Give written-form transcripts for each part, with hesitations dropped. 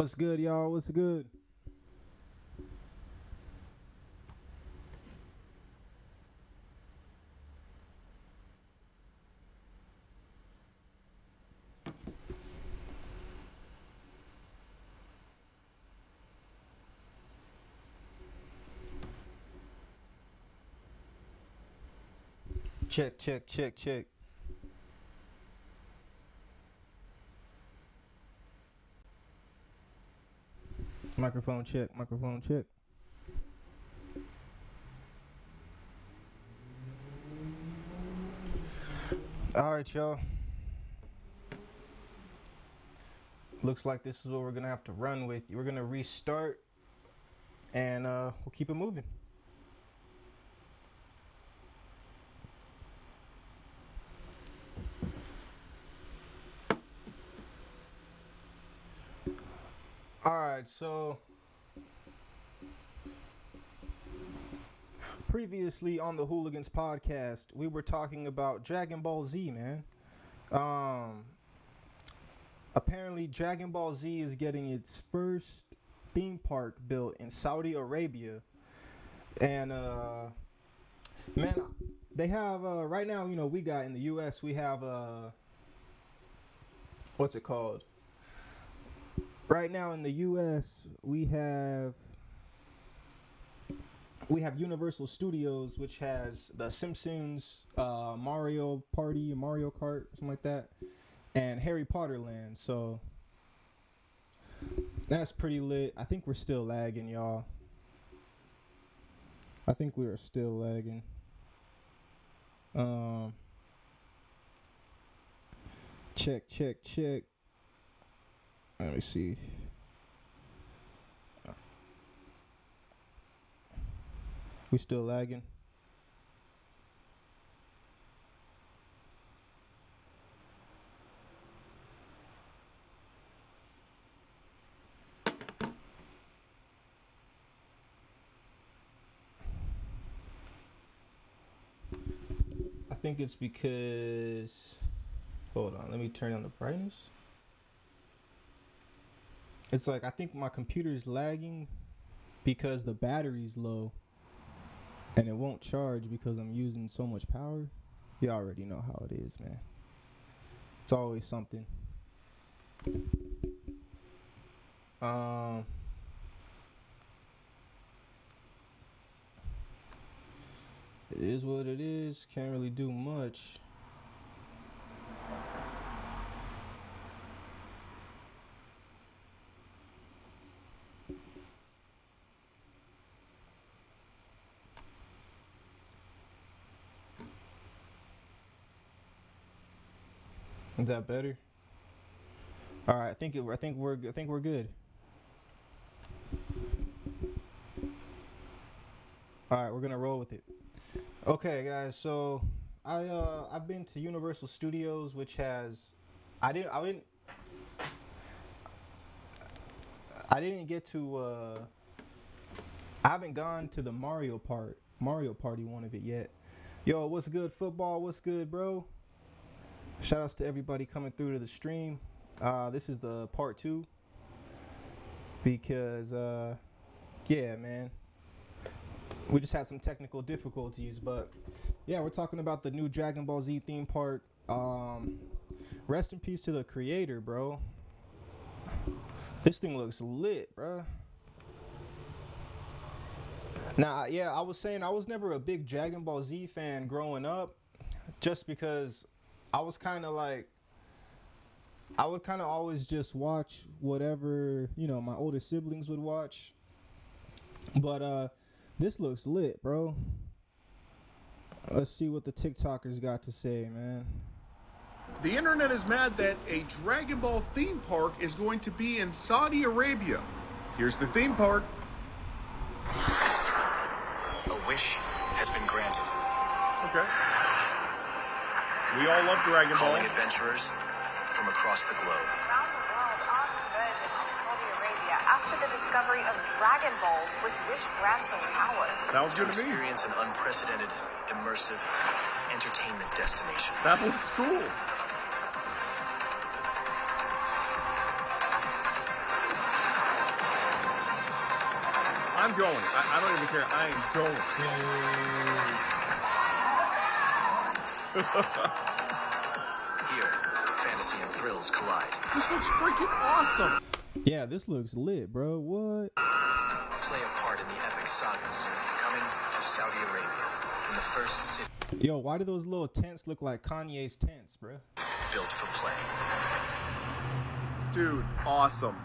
What's good, y'all? What's good? Check, check, check, check. Microphone check, microphone check. All right, y'all. Looks like this is what we're gonna have to run with. We're gonna restart, and we'll keep it moving. All right, so previously on the Hoolagans podcast, we were talking about Dragon Ball Z, man. Apparently, Dragon Ball Z is getting its first theme park built in Saudi Arabia, and man, they have right now. You know, we got in the U.S. we have what's it called? Right now in the U.S. we have Universal Studios, which has The Simpsons, Mario Party, Mario Kart, something like that, and Harry Potter Land. So that's pretty lit. I think we're still lagging, y'all. I think we are still lagging. Check, check, check. Let me see. We still lagging. I think it's because, hold on, let me turn on the brightness. It's like I think my computer's lagging because the battery's low and it won't charge because I'm using so much power. You already know how it is, man. It's always something. It is what it is. Can't really do much. Is that better? All right, I think we're good. All right, we're gonna roll with it. Okay, guys. So I've been to Universal Studios, which has I didn't get to I haven't gone to the Mario Party one of it yet. Yo, what's good, football? What's good, bro? Shout outs to everybody coming through to the stream. This is the part 2 because yeah, man. We just had some technical difficulties, but yeah, we're talking about the new Dragon Ball Z theme park. Rest in peace to the creator, bro. This thing looks lit, bro. Now, yeah, I was saying I was never a big Dragon Ball Z fan growing up, just because I was kind of like, I would kind of always just watch whatever, you know, my older siblings would watch. But this looks lit, bro. Let's see what the TikTokers got to say, man. The internet is mad that a Dragon Ball theme park is going to be in Saudi Arabia. Here's the theme park. A wish has been granted. Okay. We all love Dragon Ball. Calling adventurers from across the globe. Around the world on the verge of Saudi Arabia after the discovery of Dragon Balls with wish-granting powers. Sounds good to me. Experience an unprecedented, immersive entertainment destination. That looks cool. I'm going. I don't even care. I am going. Here, fantasy and thrills collide. This looks freaking awesome. Yeah, this looks lit, bro. What? Play a part in the epic sagas coming to Saudi Arabia in the first city Yo, why do those little tents look like Kanye's tents, bro? built for play. Dude, awesome.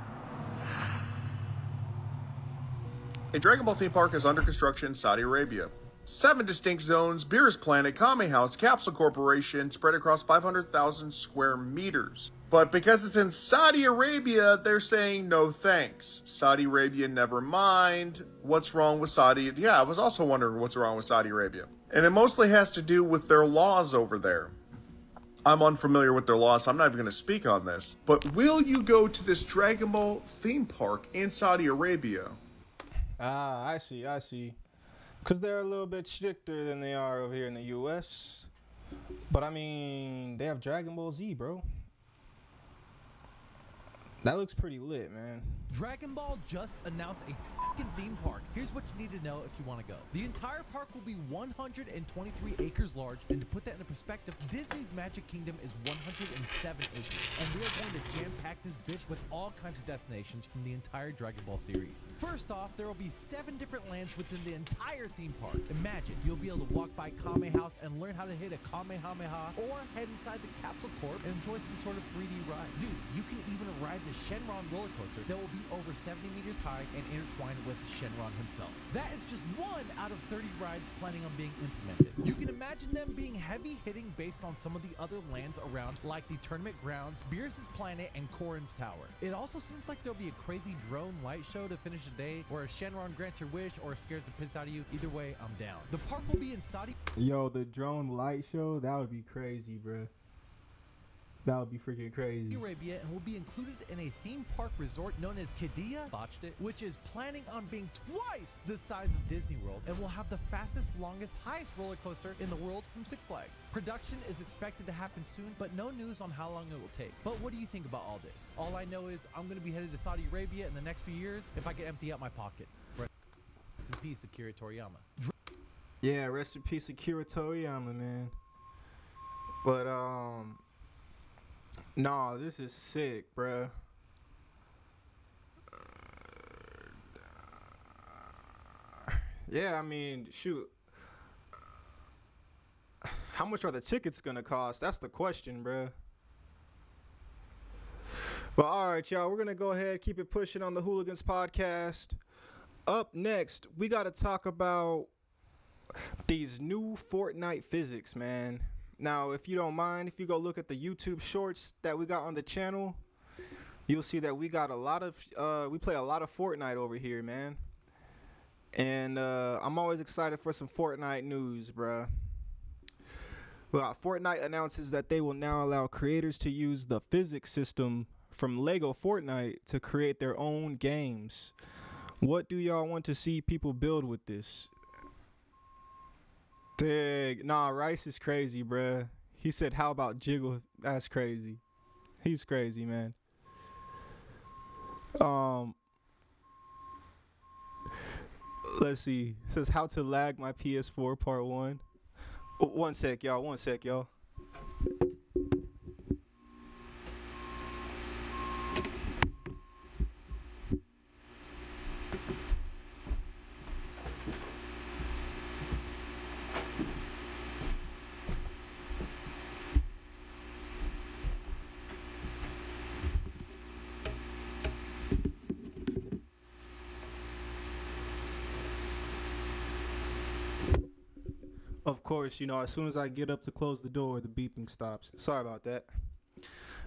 A Dragon Ball theme park is under construction in Saudi Arabia. 7 distinct zones, Beerus Planet, Kame House, Capsule Corporation, spread across 500,000 square meters. But because it's in Saudi Arabia, they're saying no thanks. Saudi Arabia, never mind. What's wrong with Saudi? Yeah, I was also wondering what's wrong with Saudi Arabia. And it mostly has to do with their laws over there. I'm unfamiliar with their laws, so I'm not even going to speak on this. But will you go to this Dragon Ball theme park in Saudi Arabia? Ah, I see. Because they're a little bit stricter than they are over here in the U.S. But, I mean, they have Dragon Ball Z, bro. That looks pretty lit, man. Dragon Ball just announced a fucking theme park. Here's what you need to know if you want to go. The entire park will be 123 acres large, and to put that into perspective, Disney's Magic Kingdom is 107 acres, and we are going to jam-pack this bitch with all kinds of destinations from the entire Dragon Ball series. First off, there will be 7 different lands within the entire theme park. Imagine, you'll be able to walk by Kame House and learn how to hit a Kamehameha, or head inside the Capsule Corp and enjoy some sort of 3D ride. Dude, you can even ride the Shenron roller coaster that will be over 70 meters high and intertwined with Shenron himself. That is just one out of 30 rides planning on being implemented. You can imagine them being heavy hitting based on some of the other lands around, like the Tournament Grounds, Beerus' Planet, and Korin's Tower. It also seems like there'll be a crazy drone light show to finish the day, where Shenron grants your wish or scares the piss out of you. Either way, I'm down. The park will be in Saudi. Yo, the drone light show, that would be crazy, bro. That would be freaking crazy. Arabia, and will be included in a theme park resort known as Qiddiya, botched it, which is planning on being twice the size of Disney World and will have the fastest, longest, highest roller coaster in the world from Six Flags. Production is expected to happen soon, but no news on how long it will take. But what do you think about all this? All I know is I'm going to be headed to Saudi Arabia in the next few years if I can empty out my pockets. Rest in peace, Akira Toriyama. Yeah, rest in peace, Akira Toriyama, man. But, no, this is sick, bruh. Yeah, I mean, shoot. How much are the tickets gonna cost? That's the question, bruh. But all right, y'all, we're gonna go ahead, keep it pushing on the Hoolagans podcast. Up next, we gotta talk about these new Fortnite physics, man. Now, if you don't mind, if you go look at the YouTube shorts that we got on the channel, you'll see that we got a lot of, we play a lot of Fortnite over here, man. And I'm always excited for some Fortnite news, bruh. Well, Fortnite announces that they will now allow creators to use the physics system from Lego Fortnite to create their own games. What do y'all want to see people build with this? Dig. Nah, Rice is crazy, bruh. He said, how about Jiggle? That's crazy. He's crazy, man. Let's see. It says how to lag my PS4 part 1. One sec, y'all. Of course, you know, as soon as I get up to close the door, the beeping stops. Sorry about that.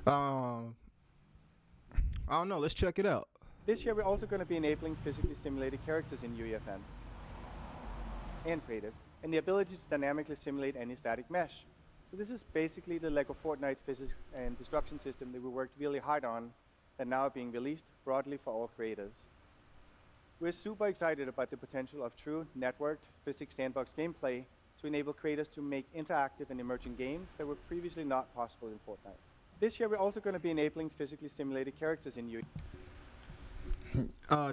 I don't know. Let's check it out. This year, we're also going to be enabling physically simulated characters in UEFN and Creative, and the ability to dynamically simulate any static mesh. So this is basically the Lego Fortnite physics and destruction system that we worked really hard on, that now being released broadly for all creators. We're super excited about the potential of true networked physics sandbox gameplay to enable creators to make interactive and emerging games that were previously not possible in Fortnite. This year, we're also going to be enabling physically simulated characters in UE.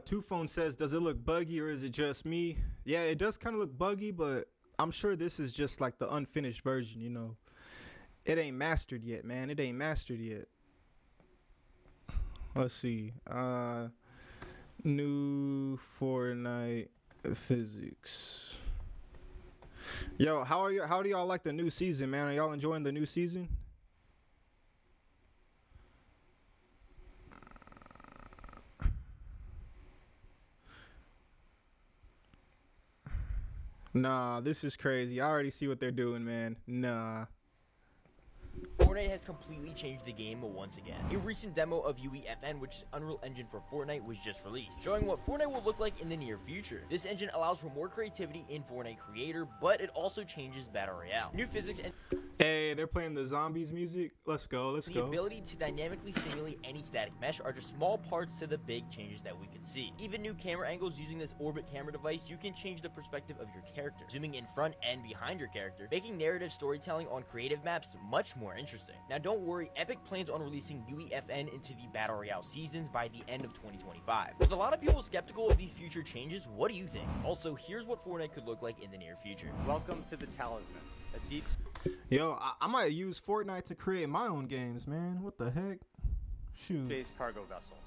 Two Phone says, does it look buggy or is it just me? Yeah, it does kind of look buggy, but I'm sure this is just like the unfinished version, you know. It ain't mastered yet, man. It ain't mastered yet. Let's see. New Fortnite physics. Yo, how do y'all like the new season, man? Are y'all enjoying the new season? Nah, this is crazy. I already see what they're doing, man. Nah. Fortnite has completely changed the game once again. A recent demo of UEFN, which is Unreal Engine for Fortnite, was just released, showing what Fortnite will look like in the near future. This engine allows for more creativity in Fortnite creator, but it also changes Battle Royale. New physics and Hey, they're playing the zombies music. Let's go, let's the go. ability to dynamically simulate any static mesh are just small parts to the big changes that we could see. Even new camera angles using this orbit camera device, you can change the perspective of your character, zooming in front and behind your character, making narrative storytelling on creative maps much more interesting. Now don't worry, Epic plans on releasing UEFN into the Battle Royale seasons by the end of 2025. With a lot of people skeptical of these future changes, what do you think? Also, here's what Fortnite could look like in the near future. Welcome to the Talisman, a deep Yo, I might use Fortnite to create my own games, man. What the heck? Shoot. space cargo vessel.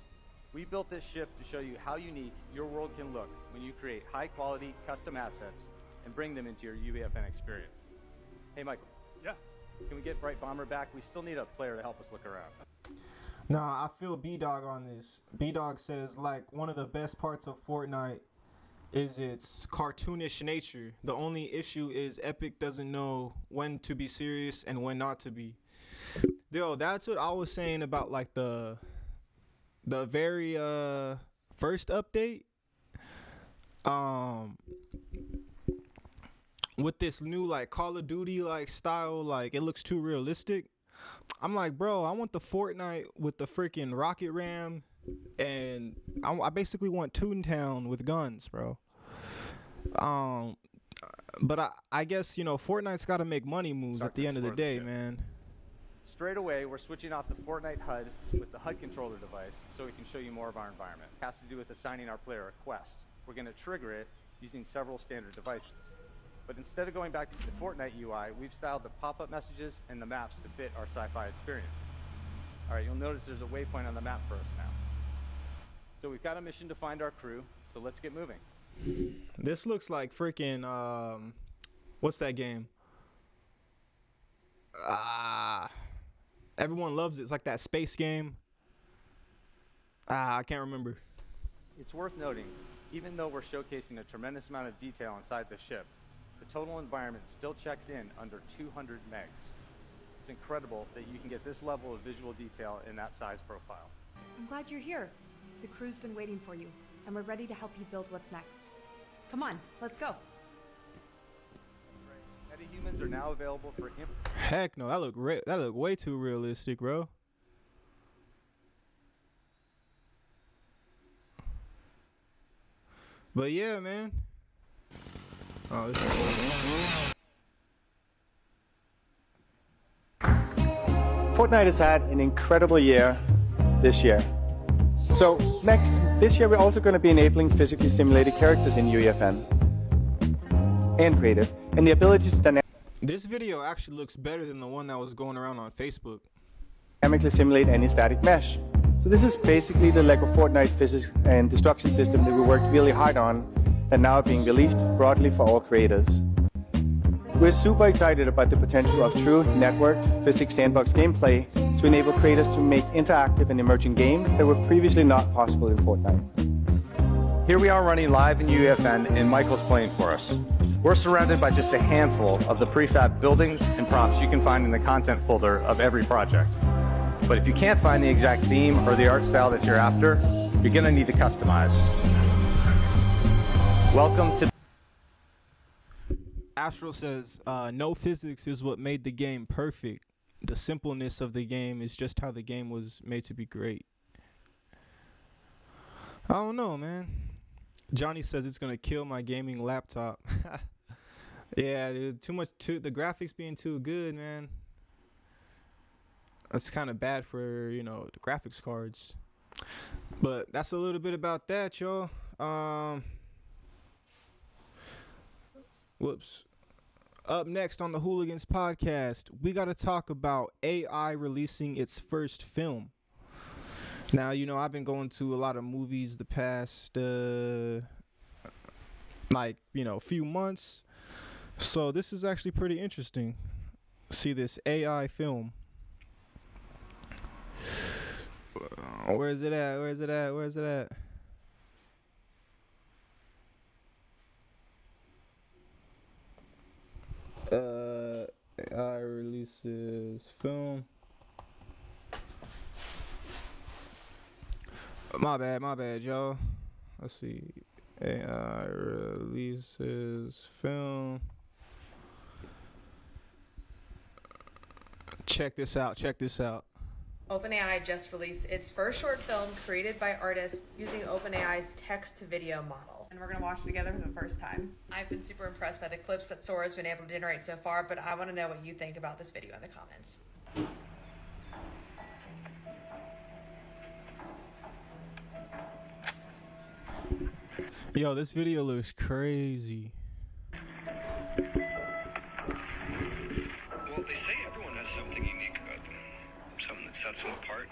We built this ship to show you how unique your world can look when you create high-quality, custom assets and bring them into your UEFN experience. Hey, Michael. Yeah. Can we get Bright Bomber back? We still need a player to help us look around. Nah, I feel B-Dog on this. B-Dog says, like, one of the best parts of Fortnite is its cartoonish nature. The only issue is Epic doesn't know when to be serious and when not to be. Yo, that's what I was saying about, like, the very first update. With this new, like, Call of Duty, like, style, like, it looks too realistic. I'm like, bro, I want the Fortnite with the freaking rocket ram, and I basically want Toontown with guns, bro. But I guess, you know, Fortnite's got to make money moves Start at the to end of the explore the day, ship. man. Straight away, we're switching off the Fortnite HUD with the HUD controller device so we can show you more of our environment. It has to do with assigning our player a quest. We're going to trigger it using several standard devices. But instead of going back to the Fortnite UI, we've styled the pop-up messages and the maps to fit our sci-fi experience. All right, you'll notice there's a waypoint on the map for us now. So we've got a mission to find our crew, so let's get moving. This looks like freaking, what's that game? Everyone loves it. It's like that space game. I can't remember. It's worth noting, even though we're showcasing a tremendous amount of detail inside the ship, the total environment still checks in under 200 megs. It's incredible that you can get this level of visual detail in that size profile. I'm glad you're here. The crew's been waiting for you, and we're ready to help you build what's next. Come on, let's go. Metahumans are now available for Heck no, that look way too realistic, bro. But yeah, man. Oh, this is Fortnite has had an incredible year this year. So next, this year we're also going to be enabling physically simulated characters in UEFN and creative, and the ability to This video actually looks better than the one that was going around on Facebook. dynamically simulate any static mesh. So this is basically the Lego Fortnite physics and destruction system that we worked really hard on and now being released broadly for all creators. We're super excited about the potential of true networked physics sandbox gameplay to enable creators to make interactive and emerging games that were previously not possible in Fortnite. Here we are running live in UEFN and Michael's playing for us. We're surrounded by just a handful of the prefab buildings and props you can find in the content folder of every project. But if you can't find the exact theme or the art style that you're after, you're going to need to customize. Welcome to Astral says, no physics is what made the game perfect. The simpleness of the game is just how the game was made to be great. I don't know, man. Johnny says it's gonna kill my gaming laptop. Yeah, dude, the graphics being too good, man. That's kind of bad for, you know, the graphics cards. But that's a little bit about that, y'all. Um, whoops. Up next on the Hooligans podcast, we got to talk about AI releasing its first film. Now, you know, I've been going to a lot of movies the past, few months. So this is actually pretty interesting. See this AI film. Where is it at? Where is it at? Where is it at? AI releases film. My bad, y'all. Let's see. AI releases film. Check this out. OpenAI just released its first short film created by artists using OpenAI's text-to-video model. And we're gonna watch it together for the first time. I've been super impressed by the clips that Sora's been able to generate so far, but I wanna know what you think about this video in the comments. Yo, this video looks crazy. Well, they say everyone has something unique about them, something that sets them apart.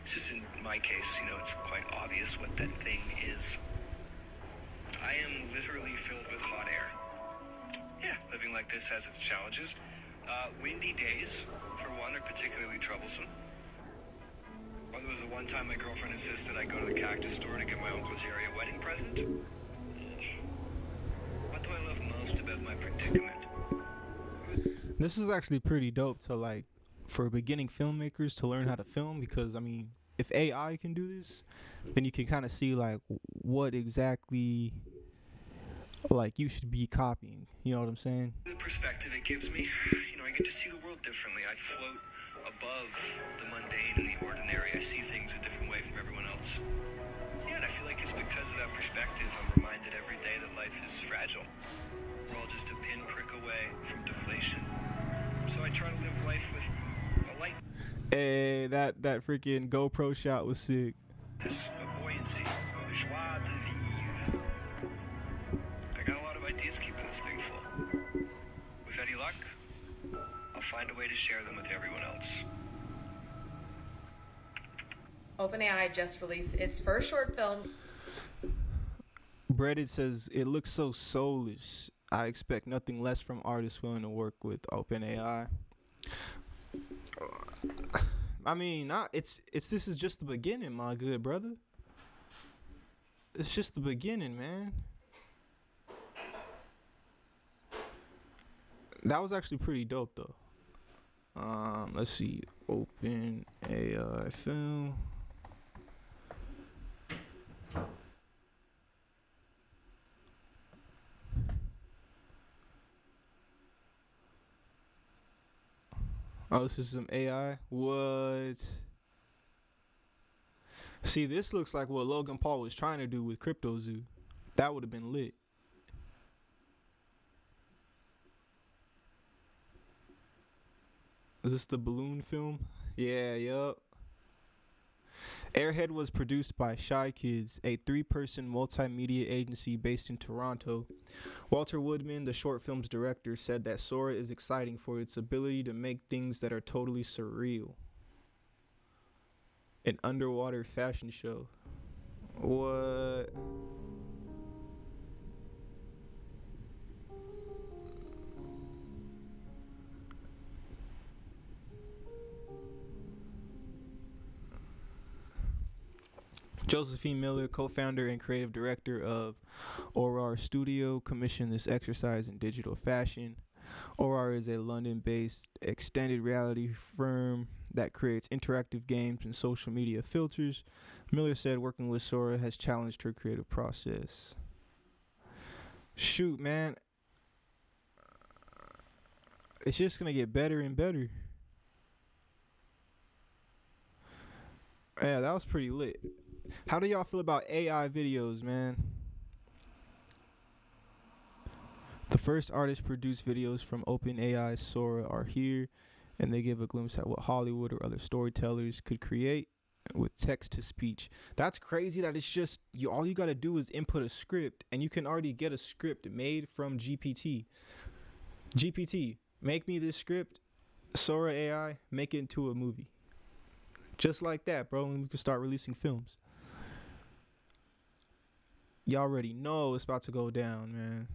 It's just in my case, it's quite obvious what that thing is. I am literally filled with hot air. Yeah, living like this has its challenges. Windy days, for one, are particularly troublesome. Or there was the one time my girlfriend insisted I go to the cactus store to get my Uncle Jerry a wedding present. What do I love most about my predicament? This is actually pretty dope to for beginning filmmakers to learn how to film, because I mean, if AI can do this, then you can kind of see what exactly you should be copying. You know what I'm saying? The perspective it gives me, I get to see the world differently. I float above the mundane and the ordinary. I see things a different way from everyone else. Yeah, and I feel like it's because of that perspective I'm reminded every day that life is fragile. We're all just a pinprick away from deflation. So I try to live life with a light. Hey, that freaking GoPro shot was sick. This buoyancy, the joie de vivre. I got a lot of ideas keeping this thing full. With any luck, I'll find a way to share them with everyone else. OpenAI just released its first short film. Breaded says it looks so soulless. I expect nothing less from artists willing to work with OpenAI. I mean, this is just the beginning, my good brother. It's just the beginning, man. That was actually pretty dope, though. Let's see. OpenAI film. Oh, this is some AI. What? See, this looks like what Logan Paul was trying to do with Crypto Zoo. That would have been lit. Is this the balloon film? Yeah, yup. Airhead was produced by Shy Kids, a 3-person multimedia agency based in Toronto. Walter Woodman, the short film's director, said that Sora is exciting for its ability to make things that are totally surreal. An underwater fashion show. What? Josephine Miller, co-founder and creative director of Aurora Studio, commissioned this exercise in digital fashion. Aurora is a London-based extended reality firm that creates interactive games and social media filters. Miller said working with Sora has challenged her creative process. Shoot, man. It's just going to get better and better. Yeah, that was pretty lit. How do y'all feel about AI videos, man? The first artist-produced videos from OpenAI Sora are here, and they give a glimpse at what Hollywood or other storytellers could create. with text to speech. That's crazy that it's just you all you got to do is input a script and you can already get a script made from GPT, make me this script, Sora AI, make it into a movie. Just like that, bro, and we can start releasing films. Y'all already know it's about to go down, man.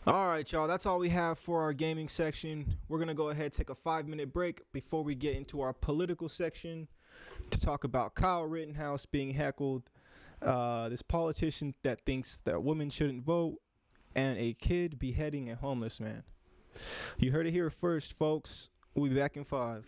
All right, y'all, that's all we have for our gaming section. We're going to go ahead, take a 5-minute break before we get into our political section to talk about Kyle Rittenhouse being heckled, this politician that thinks that women shouldn't vote, and a kid beheading a homeless man. You heard it here first, folks. We'll be back in 5.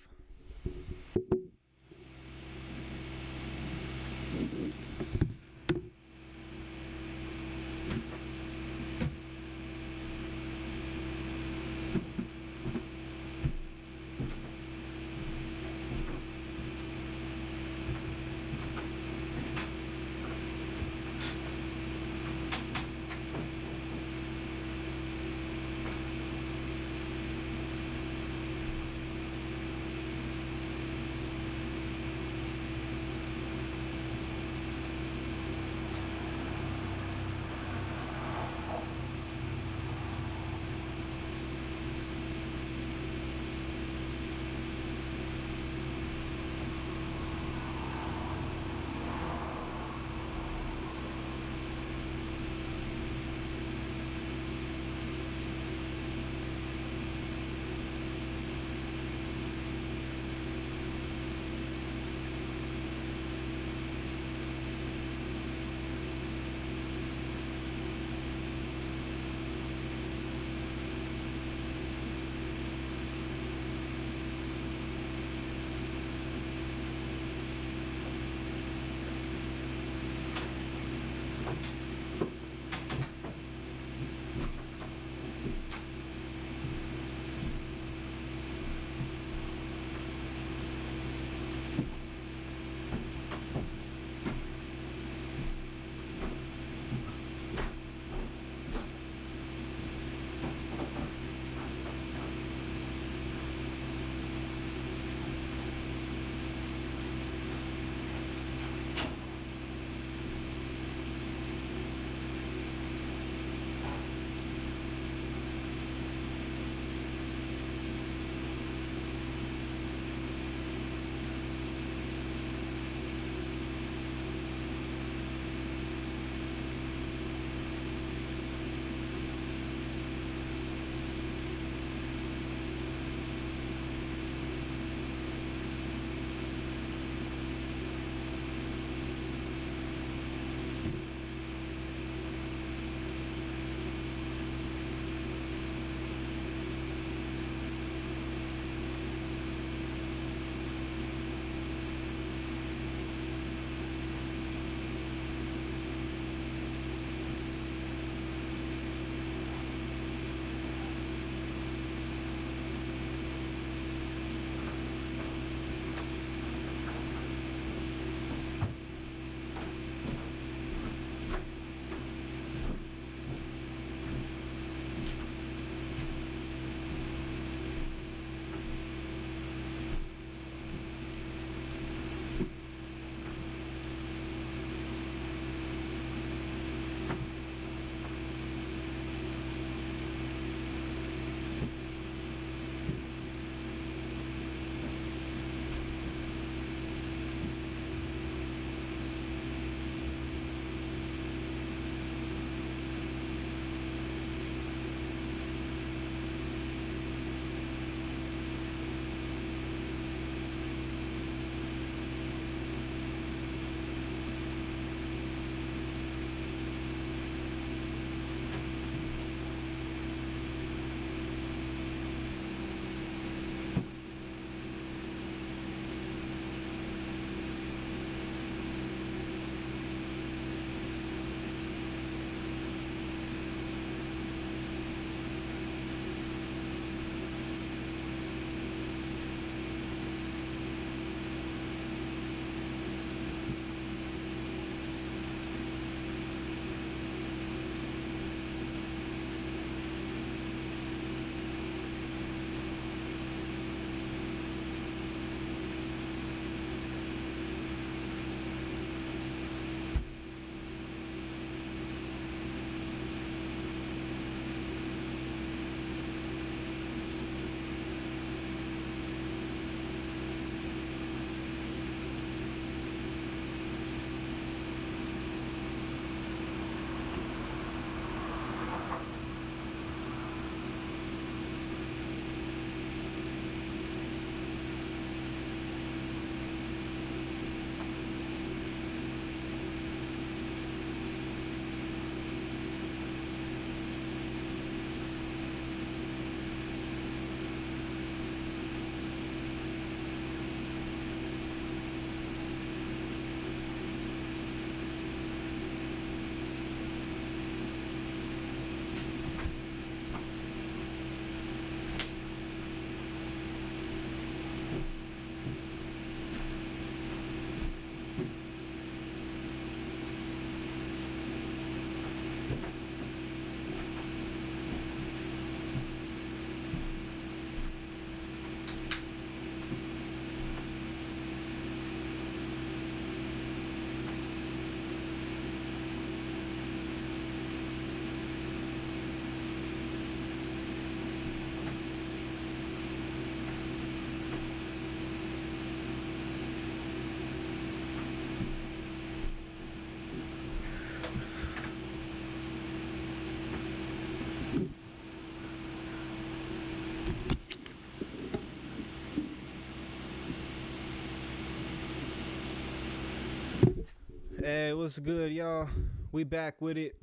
Hey, what's good, y'all? We back with it.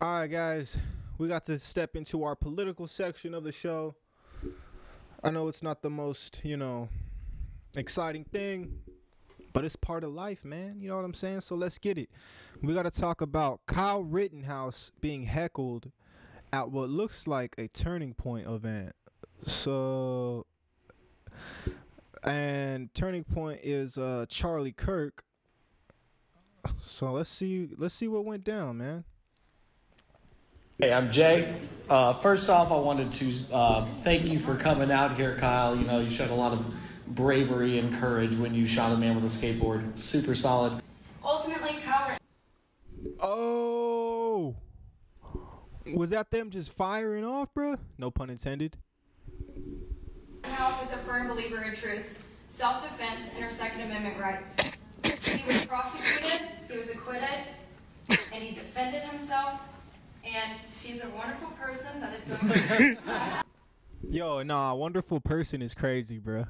All right, guys. We got to step into our political section of the show. I know it's not the most, exciting thing, but it's part of life, man. You know what I'm saying? So let's get it. We got to talk about Kyle Rittenhouse being heckled at what looks like a Turning Point event. So, and Turning Point is Charlie Kirk. So let's see what went down, man. Hey, I'm Jay. First off, I wanted to thank you for coming out here, Kyle. You know, you showed a lot of bravery and courage when you shot a man with a skateboard. Super solid. Ultimately, Kyle Oh, was that them just firing off, bruh? No pun intended. Rittenhouse is a firm believer in truth, self-defense, and our Second Amendment rights. He was prosecuted, he was acquitted, and he defended himself, and he's a wonderful person that is going to... Yo, nah, wonderful person is crazy, bruh.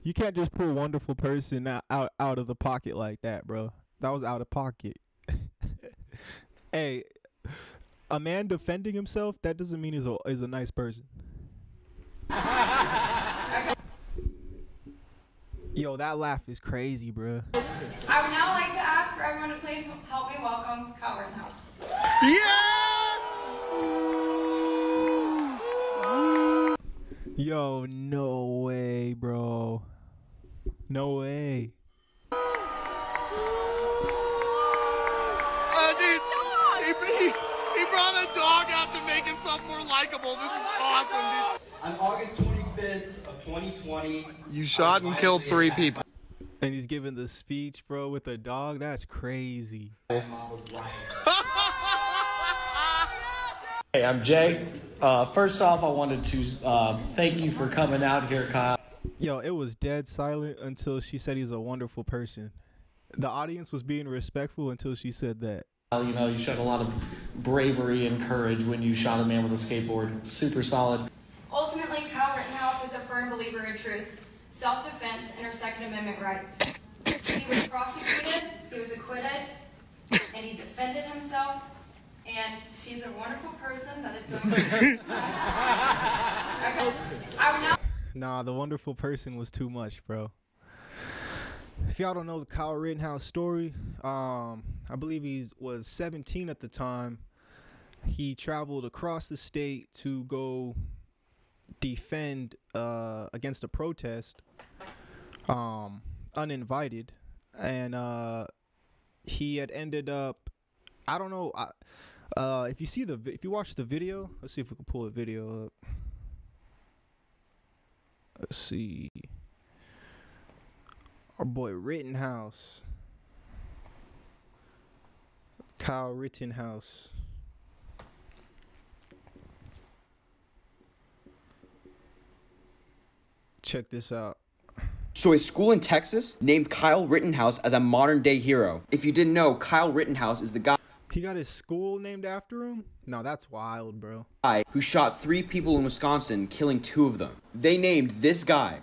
You can't just pull wonderful person out of the pocket like that, bro. That was out of pocket. Hey, a man defending himself, that doesn't mean he's a nice person. Yo, that laugh is crazy, bro. I would now like to ask for everyone to please help me welcome Kyle Rittenhouse. Yeah! Yo, no way, bro. No way. Dude, he brought a dog out to make himself more likable. This is awesome, dude. On August 25th of 2020, you shot and killed 3 people. And he's giving the speech, bro, with a dog. That's crazy. Hey, I'm Jay. First off, I wanted to thank you for coming out here, Kyle. Yo, it was dead silent until she said he's a wonderful person. The audience was being respectful until she said that. You know, you showed a lot of bravery and courage when you shot a man with a skateboard. Super solid. Ultimately, Kyle Rittenhouse is a firm believer in truth, self-defense, and our Second Amendment rights. He was prosecuted, he was acquitted, and he defended himself, and he's a wonderful person that is going to... I would now... Nah, the wonderful person was too much, bro. If y'all don't know the Kyle Rittenhouse story, I believe he was 17 at the time. He traveled across the state to go defend against a protest, uninvited, and he had ended up, I don't know, if you watch the video, let's see if we can pull the video up. Let's see. Our boy Rittenhouse. Kyle Rittenhouse. Check this out. So a school in Texas named Kyle Rittenhouse as a modern day hero. If you didn't know, Kyle Rittenhouse is the guy He got his school named after him? No, that's wild, bro. who shot 3 people in Wisconsin, killing 2 of them. They named this guy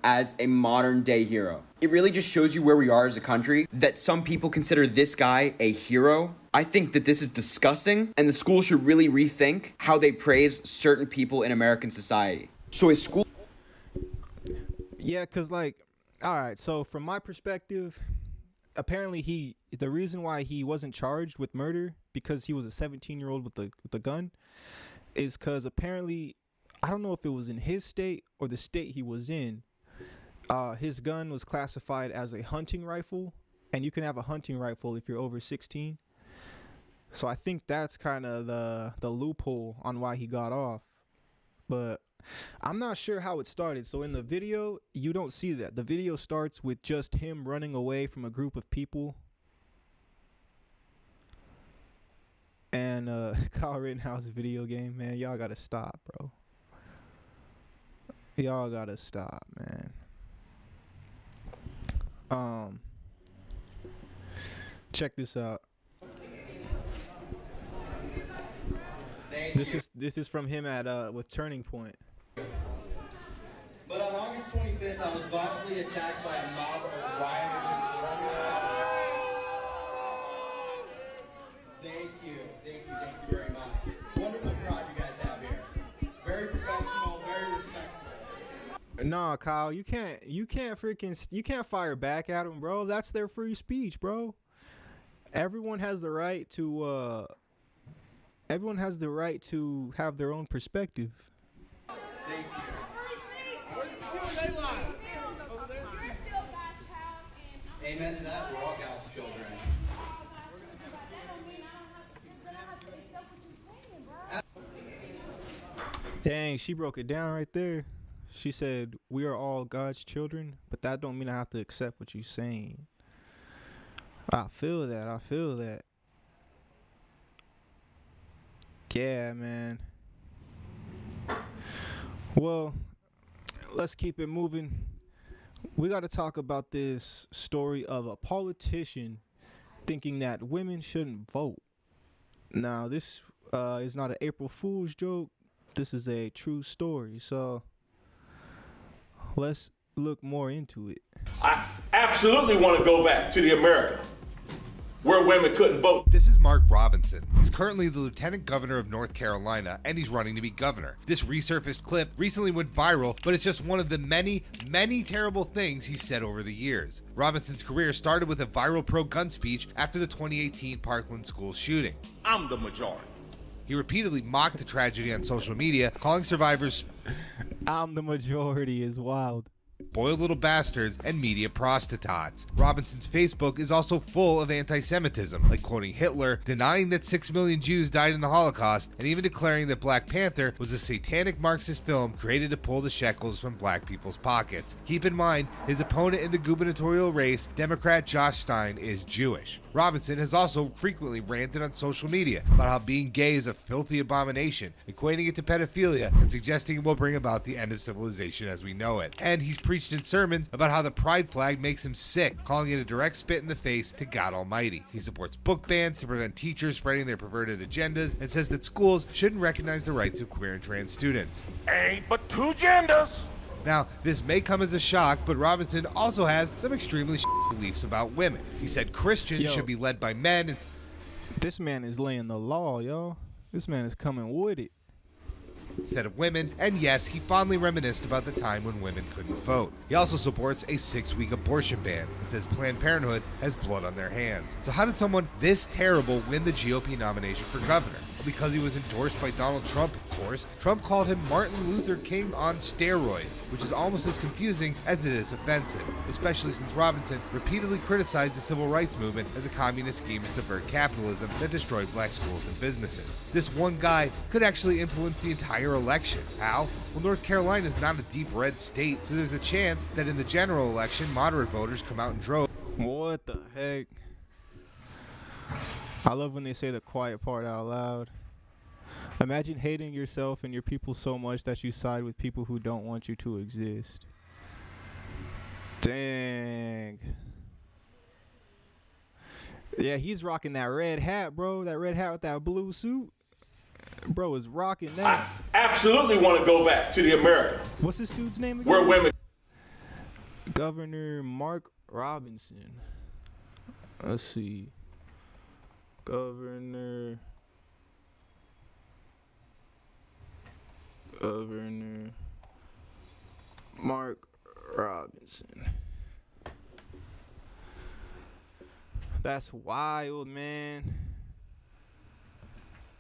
as a modern day hero. It really just shows you where we are as a country, that some people consider this guy a hero. I think that this is disgusting, and the school should really rethink how they praise certain people in American society. So a school... Yeah, because, like, all right, so from my perspective, apparently the reason why he wasn't charged with murder because he was a 17-year-old with a gun is because apparently, I don't know if it was in his state or the state he was in, his gun was classified as a hunting rifle, and you can have a hunting rifle if you're over 16. So I think that's kind of the loophole on why he got off. But I'm not sure how it started. So in the video, you don't see that. The video starts with just him running away from a group of people. And Kyle Rittenhouse video game, man, y'all gotta stop, bro. Y'all gotta stop, man. Check this out. This is from him at with Turning Point. But on August 25th, I was violently attacked by a mob of rioters in Columbia. Nah, Kyle, you can't fire back at them, bro. That's their free speech, bro. Everyone has the right to everyone has the right to have their own perspective. Thank you. Amen to that. We're all God's children. Dang, she broke it down right there. She said, "We are all God's children," but that don't mean I have to accept what you're saying. I feel that. I feel that. Yeah, man. Well, let's keep it moving. We got to talk about this story of a politician thinking that women shouldn't vote. Now, this is not an April Fool's joke. This is a true story. So let's look more into it. I absolutely want to go back to the America where women couldn't vote. This is Mark Robinson. He's currently the Lieutenant Governor of North Carolina, and he's running to be governor. This resurfaced clip recently went viral, but it's just one of the many, many terrible things he's said over the years. Robinson's career started with a viral pro-gun speech after the 2018 Parkland school shooting. I'm the majority. He repeatedly mocked the tragedy on social media, calling survivors "I'm the majority" is wild. "boiled little bastards," and media prostitutes. Robinson's Facebook is also full of anti-Semitism, like quoting Hitler, denying that 6 million Jews died in the Holocaust, and even declaring that Black Panther was a satanic Marxist film created to pull the shekels from black people's pockets. Keep in mind, his opponent in the gubernatorial race, Democrat Josh Stein, is Jewish. Robinson has also frequently ranted on social media about how being gay is a filthy abomination, equating it to pedophilia and suggesting it will bring about the end of civilization as we know it. And he's preached in sermons about how the pride flag makes him sick, calling it a direct spit in the face to God Almighty. He supports book bans to prevent teachers spreading their perverted agendas and says that schools shouldn't recognize the rights of queer and trans students. Ain't but two genders. Now, this may come as a shock, but Robinson also has some extremely beliefs about women. He said Christians should be led by men. And this man is laying the law, y'all. This man is coming with it. Instead of women, and yes, he fondly reminisced about the time when women couldn't vote. He also supports a 6-week abortion ban and says Planned Parenthood has blood on their hands. So how did someone this terrible win the GOP nomination for governor? Well, because he was endorsed by Donald Trump, of course. Trump called him Martin Luther King on steroids, which is almost as confusing as it is offensive, especially since Robinson repeatedly criticized the civil rights movement as a communist scheme to subvert capitalism that destroyed black schools and businesses. This one guy could actually influence the entire election. How? Well, North Carolina is not a deep red state, so there's a chance that in the general election, moderate voters come out in droves. What the heck? I love when they say the quiet part out loud. Imagine hating yourself and your people so much that you side with people who don't want you to exist. Dang. Yeah, he's rocking that red hat, bro. That red hat with that blue suit. Bro is rocking that. I absolutely want to go back to the America. What's this dude's name again? Where women. Governor Mark Robinson. Let's see. Governor Mark Robinson. That's wild, man.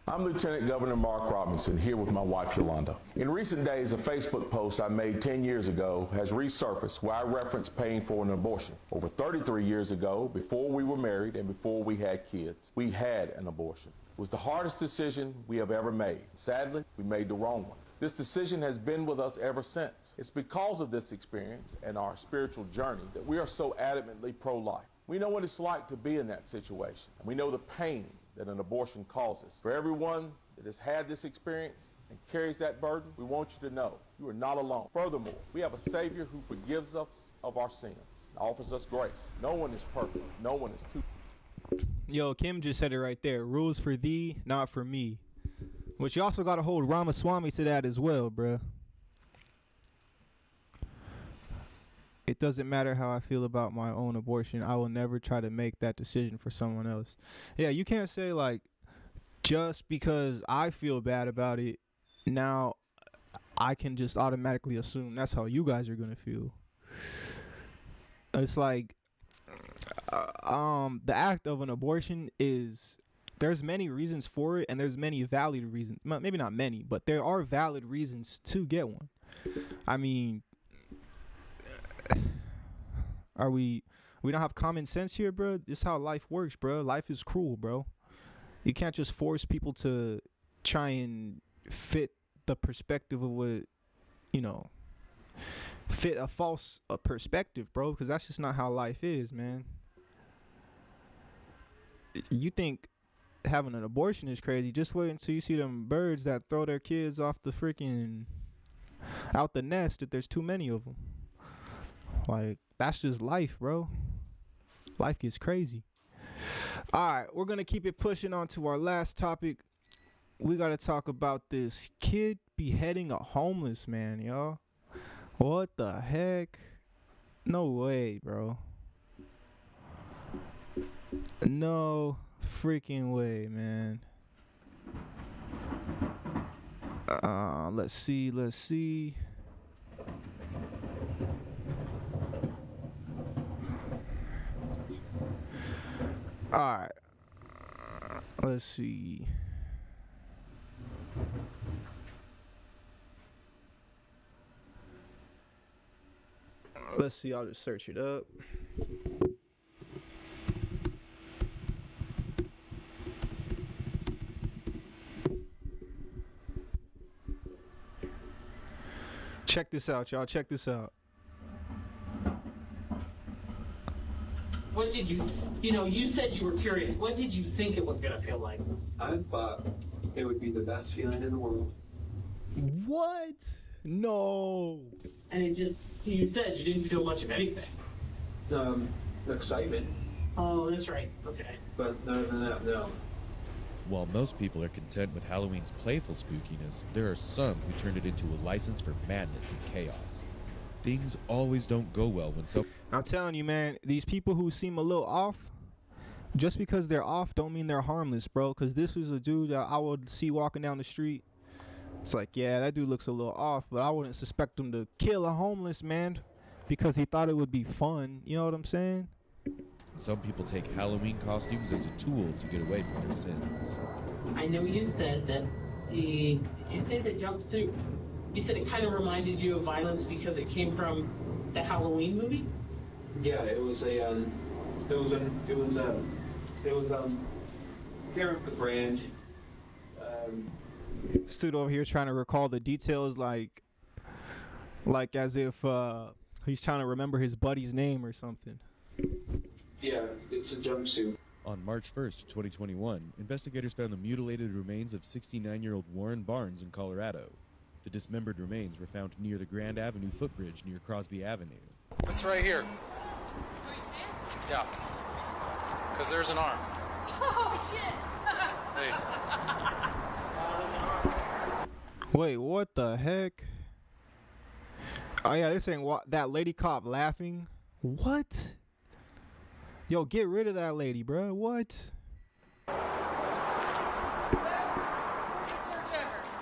I'm Lieutenant Governor Mark Robinson, here with my wife Yolanda. In recent days, a Facebook post I made 10 years ago has resurfaced where I referenced paying for an abortion. Over 33 years ago, before we were married and before we had kids, we had an abortion. It was the hardest decision we have ever made. Sadly, we made the wrong one. This decision has been with us ever since. It's because of this experience and our spiritual journey that we are so adamantly pro-life. We know what it's like to be in that situation. We know the pain that an abortion causes. For everyone that has had this experience and carries that burden, we want you to know you are not alone. Furthermore, we have a Savior who forgives us of our sins and offers us grace. No one is perfect. No one is too. Yo, Kim just said it right there. Rules for thee, not for me. But you also got to hold Ramaswamy to that as well, bruh. It doesn't matter how I feel about my own abortion. I will never try to make that decision for someone else. Yeah, you can't say, like, just because I feel bad about it, now I can just automatically assume that's how you guys are gonna feel. It's like, the act of an abortion is, there's many reasons for it, and there's many valid reasons. Maybe not many, but there are valid reasons to get one. I mean, we don't have common sense here, bro? This is how life works, bro. Life is cruel, bro. You can't just force people to try and fit the perspective of what, you know, fit a false perspective, bro, because that's just not how life is, man. You think having an abortion is crazy? Just wait until you see them birds that throw their kids off the freaking out the nest if there's too many of them. Like, that's just life, bro. Life gets crazy. All right, we're gonna keep it pushing on to our last topic. We gotta talk about this kid beheading a homeless man, y'all. What the heck? No way, bro. No freaking way, man. Let's see. All right. Let's see. I'll just search it up. Check this out, y'all. Check this out. What did you said you were curious. What did you think it was going to feel like? I thought it would be the best feeling in the world. What? No. And you said you didn't feel much of anything. Excitement. Oh, that's right. Okay. But other than that, no. While most people are content with Halloween's playful spookiness, there are some who turn it into a license for madness and chaos. Things always don't go well when I'm telling you, man, these people who seem a little off, just because they're off don't mean they're harmless, bro. Because this was a dude that I would see walking down the street. It's like, yeah, that dude looks a little off, but I wouldn't suspect him to kill a homeless man because he thought it would be fun. You know what I'm saying? Some people take Halloween costumes as a tool to get away from their sins. I know you said that you said the jumpsuit. You said it kind of reminded you of violence because it came from the Halloween movie. Yeah, it was parent brand. Stood over here trying to recall the details, like as if he's trying to remember his buddy's name or something. Yeah, it's a jumpsuit. On March 1st, 2021, investigators found the mutilated remains of 69-year-old Warren Barnes in Colorado. The dismembered remains were found near the Grand Avenue footbridge near Crosby Avenue. It's right here. Oh, you see it? Yeah. Because there's an arm. Oh, shit. Hey. Wait, what the heck? Oh yeah, they're saying that lady cop laughing. What? Yo, get rid of that lady, bro. What?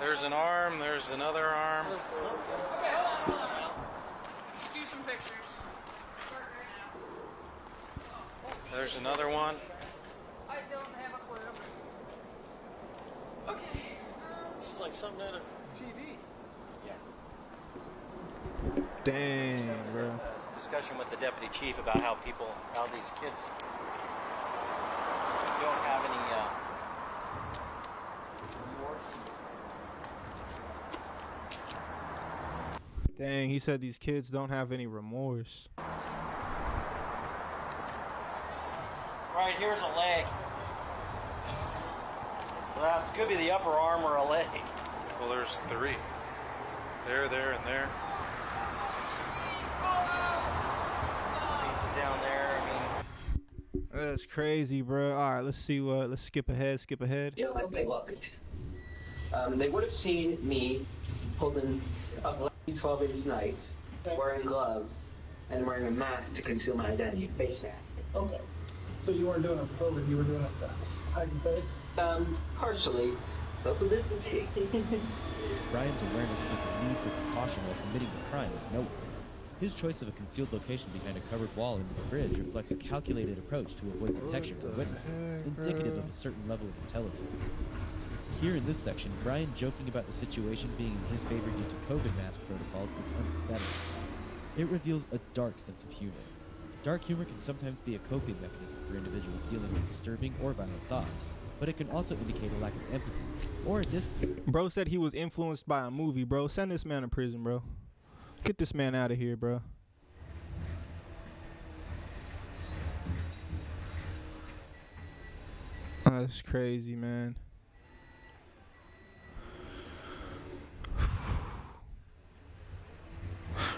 There's an arm, there's another arm. Okay, hold on. Do some pictures. There's another one. I don't have a clue. Okay. This is like something out of TV. Yeah. Dang, bro. Discussion with the deputy chief about how these kids don't have any remorse. Dang, he said these kids don't have any remorse. Right, here's a leg. So that could be the upper arm or a leg. Well, there's three. There, and there. Pieces down there, That's crazy, bro. All right, let's skip ahead. You know what they looked? They would have seen me holding a 12-inch knife, wearing gloves, and wearing a mask to conceal my identity, face mask. Okay. So you weren't doing it for COVID, you were doing it hide and seek? Partially. Publicity. Brian's awareness of the need for precaution while committing the crime is notable. His choice of a concealed location behind a covered wall into the bridge reflects a calculated approach to avoid detection from witnesses, indicative of a certain level of intelligence. Here in this section, Brian joking about the situation being in his favor due to COVID mask protocols is unsettling. It reveals a dark sense of humor. Dark humor can sometimes be a coping mechanism for individuals dealing with disturbing or violent thoughts, but it can also indicate a lack of empathy, or Bro said he was influenced by a movie, bro. Send this man to prison, bro. Get this man out of here, bro. That's crazy, man.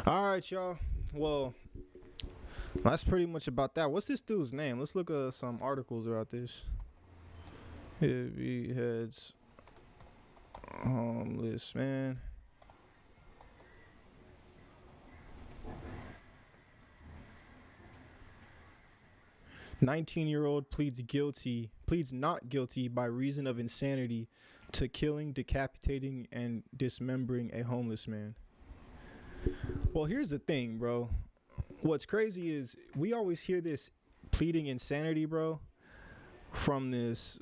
All right, y'all. Well, that's pretty much about that. What's this dude's name? Let's look at some articles about this. Heavy heads homeless man. "19-year-old pleads not guilty by reason of insanity to killing, decapitating, and dismembering a homeless man." Well, here's the thing, bro. What's crazy is we always hear this pleading insanity, bro, from this,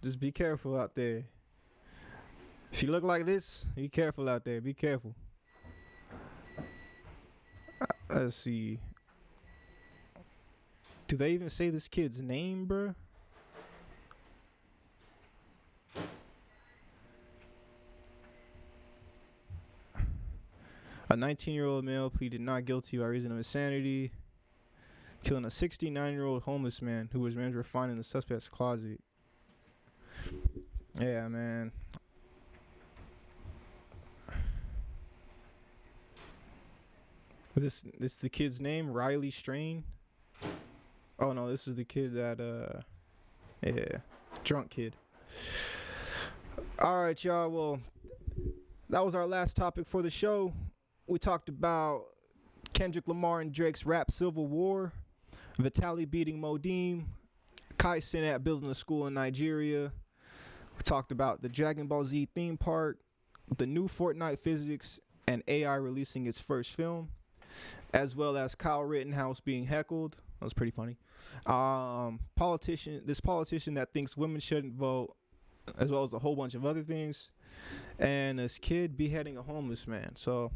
just be careful out there. If you look like this, be careful out there. Be careful. Let's see. Do they even say this kid's name, bro? A 19-year-old male pleaded not guilty by reason of insanity, killing a 69-year-old homeless man who was managed to find in the suspect's closet. Yeah, man. This the kid's name, Riley Strain. Oh no, this is the kid that drunk kid. All right, y'all. Well, that was our last topic for the show. We talked about Kendrick Lamar and Drake's rap Civil War, Vitaly beating Modeem, Kai Cenat building a school in Nigeria. We talked about the Dragon Ball Z theme park, the new Fortnite physics, and AI releasing its first film, as well as Kyle Rittenhouse being heckled. That was pretty funny. This politician that thinks women shouldn't vote, as well as a whole bunch of other things, and this kid beheading a homeless man. So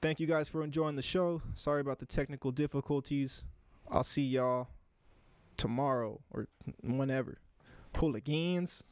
thank you guys for enjoying the show. Sorry about the technical difficulties. I'll see y'all tomorrow or whenever. Hoolagans.